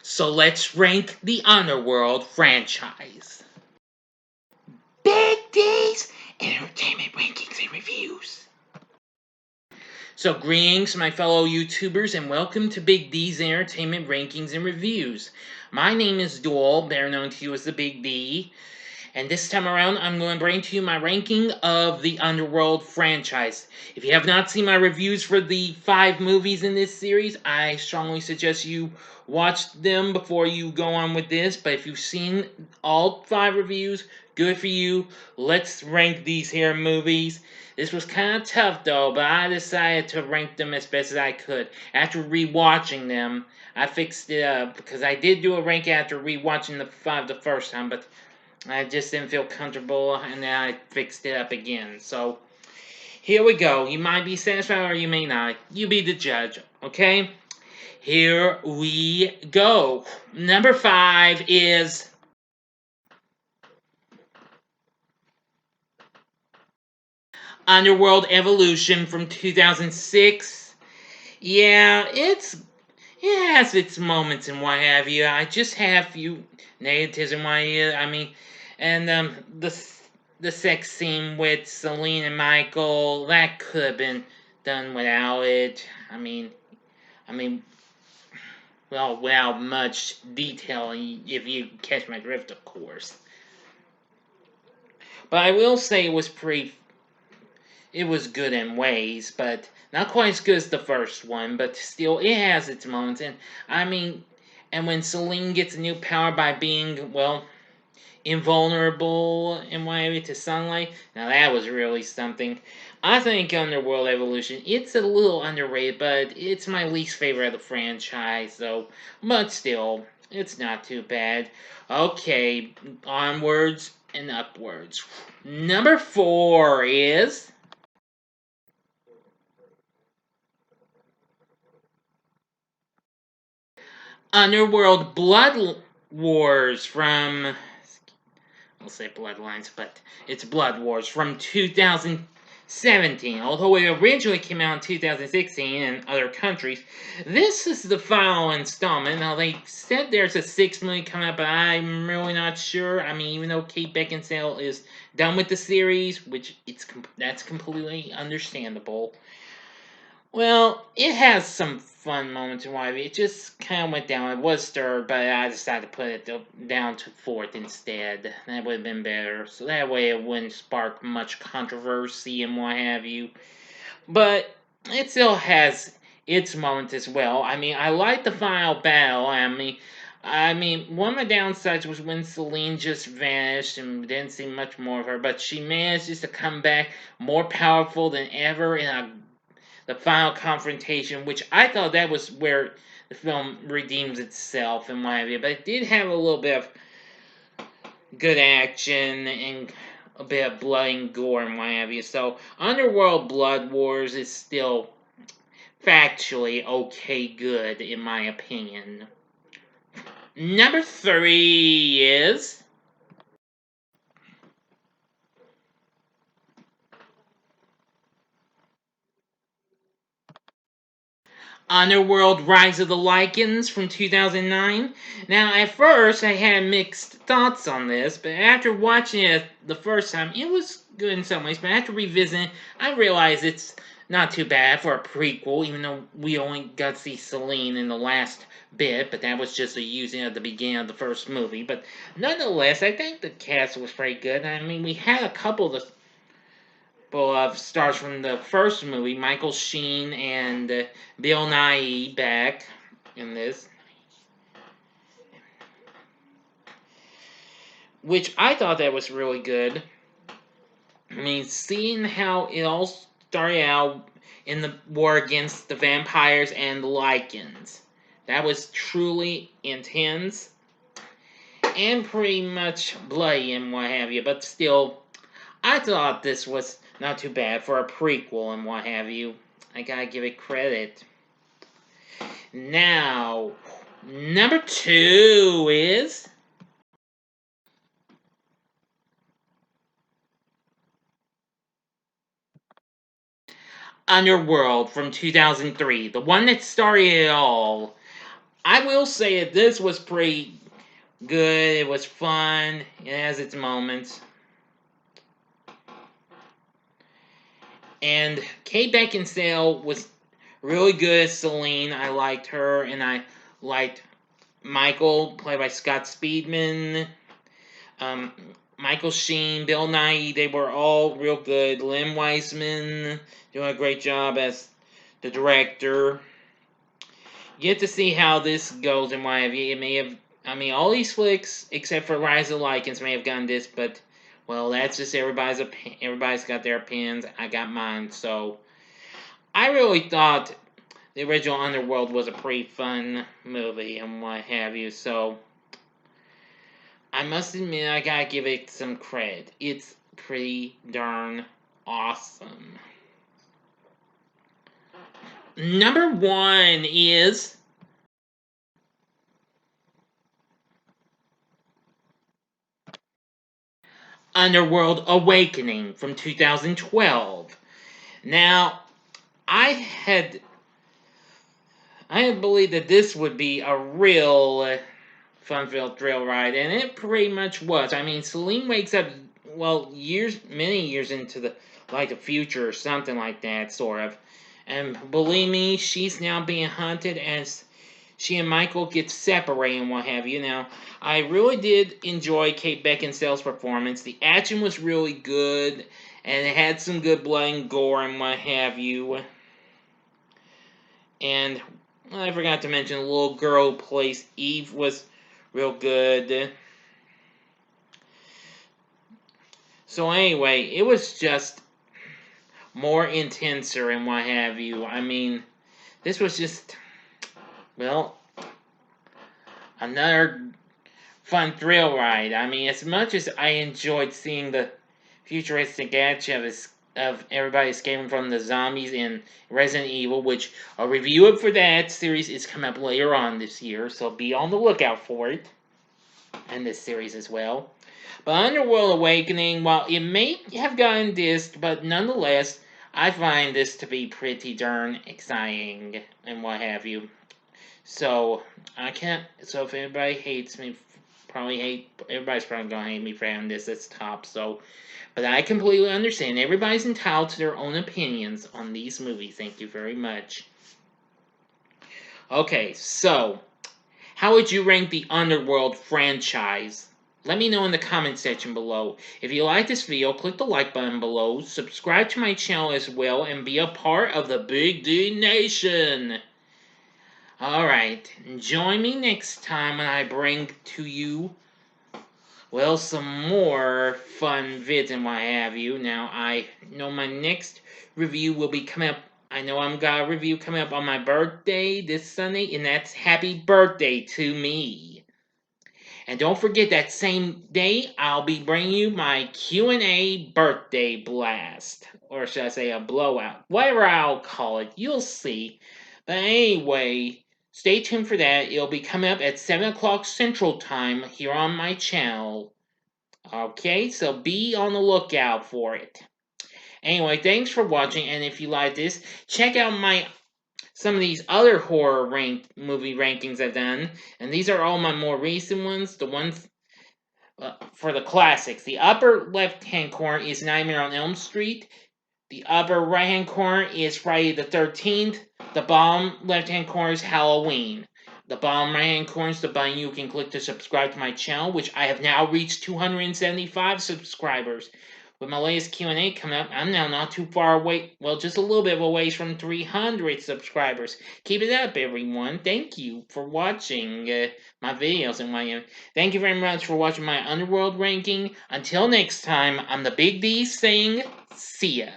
So let's rank the Underworld franchise. Big D's Entertainment Rankings and Reviews. So greetings, my fellow YouTubers, and welcome to Big D's Entertainment Rankings and Reviews. My name is Doyle, better known to you as the Big D, and this time around I'm going to bring to you my ranking of the Underworld franchise. If you have not seen my reviews for the 5 movies in this series, I strongly suggest you watch them before you go on with this, but if you've seen all 5 reviews, good for you. Let's rank these here movies. This was kind of tough though, but I decided to rank them as best as I could. After rewatching them, I fixed it up, because I did do a rank after rewatching the 5 the first time, but I just didn't feel comfortable, and then I fixed it up again. So, here we go. You might be satisfied or you may not. You be the judge, okay? Here we go. Number 5 is Underworld Evolution from 2006. Yeah, it has its moments and what have you. I just have a few negatives and what have you. I mean, and the sex scene with Celine and Michael, that could have been done without it. I mean, well, without much detail, if you catch my drift, of course. But I will say it was good in ways, but not quite as good as the first one, but still, it has its moments. And, I mean, and when Celine gets a new power by being, well, invulnerable and whatever to sunlight, now that was really something. I think Underworld Evolution, it's a little underrated, but it's my least favorite of the franchise, so, but still, it's not too bad. Okay, onwards and upwards. Number 4 is Underworld Blood Wars from, I'll say Bloodlines, but it's Blood Wars from 2017. Although it originally came out in 2016 in other countries, this is the final installment. Now, they said there's a 6th movie coming up, but I'm really not sure. I mean, even though Kate Beckinsale is done with the series, which that's completely understandable. Well, it has some fun moments in YV. It just kind of went down. It was third, but I decided to put it down to 4th instead. That would have been better. So that way it wouldn't spark much controversy and what have you. But it still has its moments as well. I mean, I like the final battle. I mean, one of my downsides was when Celine just vanished and didn't see much more of her. But she managed just to come back more powerful than ever in the final confrontation, which I thought that was where the film redeems itself and what have you. But it did have a little bit of good action and a bit of blood and gore and what have you. So Underworld Blood Wars is still factually okay good in my opinion. Number 3 is Underworld Rise of the Lycans from 2009. Now, at first, I had mixed thoughts on this, but after watching it the first time, it was good in some ways, but after revisiting, I realized it's not too bad for a prequel, even though we only got to see Celine in the last bit, but that was just a using at the beginning of the first movie. But nonetheless, I think the cast was pretty good. I mean, we had a couple of stars from the first movie, Michael Sheen and Bill Nighy back in this, which I thought that was really good. I mean, seeing how it all started out in the war against the vampires and the Lycans, that was truly intense and pretty much bloody and what have you, but still, I thought this was not too bad for a prequel and what have you. I gotta give it credit. Now, number 2 is Underworld from 2003, the one that started it all. I will say that this was pretty good. It was fun. It has its moments. And Kate Beckinsale was really good as Celine. I liked her, and I liked Michael, played by Scott Speedman. Um, Michael Sheen, Bill Nighy, they were all real good. Lynn Weissman doing a great job as the director. You get to see how this goes and why it may have. I mean, all these flicks except for Rise of the Lycans may have gotten this, but well, that's just everybody's got their opinions. I got mine, so I really thought the original Underworld was a pretty fun movie and what have you. So I must admit, I gotta give it some credit. It's pretty darn awesome. Number 1 is Underworld Awakening from 2012. Now, I had believed that this would be a real fun-filled thrill ride, and it pretty much was. I mean, Celine wakes up, well, many years into the future or something like that, sort of. And believe me, she's now being hunted as she and Michael get separated and what have you. Now, I really did enjoy Kate Beckinsale's performance. The action was really good, and it had some good blood and gore and what have you. And I forgot to mention the little girl who plays Eve was real good. So anyway, it was just more intenser and what have you. I mean, this was just, well, another fun thrill ride. I mean, as much as I enjoyed seeing the futuristic action of everybody escaping from the zombies in Resident Evil, which a review for that series is coming up later on this year, so be on the lookout for it, and this series as well. But Underworld Awakening, while it may have gotten dissed, but nonetheless, I find this to be pretty darn exciting and what have you. So I can't. So if anybody hates me, everybody's probably gonna hate me for having this as top. So, but I completely understand. Everybody's entitled to their own opinions on these movies. Thank you very much. Okay, so how would you rank the Underworld franchise? Let me know in the comment section below. If you like this video, click the like button below, subscribe to my channel as well, and be a part of the Big D Nation. Alright, join me next time when I bring to you, well, some more fun vids and what have you. Now, I know my next review will be coming up. I know I'm got a review coming up on my birthday this Sunday, and that's happy birthday to me. And don't forget that same day, I'll be bringing you my Q&A birthday blast. Or should I say a blowout? Whatever I'll call it, you'll see. But anyway, stay tuned for that. It'll be coming up at 7 o'clock Central Time here on my channel. Okay, so be on the lookout for it. Anyway, thanks for watching, and if you like this, check out some of these other horror movie rankings I've done, and these are all my more recent ones. The ones for the classics. The upper left-hand corner is Nightmare on Elm Street. The upper right-hand corner is Friday the 13th. The bottom left-hand corner is Halloween. The bottom right-hand corner is the button you can click to subscribe to my channel, which I have now reached 275 subscribers. With my latest Q&A coming up, I'm now not too far away, well, just a little bit of a ways from 300 subscribers. Keep it up, everyone. Thank you for watching my videos and my. Thank you very much for watching my Underworld ranking. Until next time, I'm the Big D saying, see ya.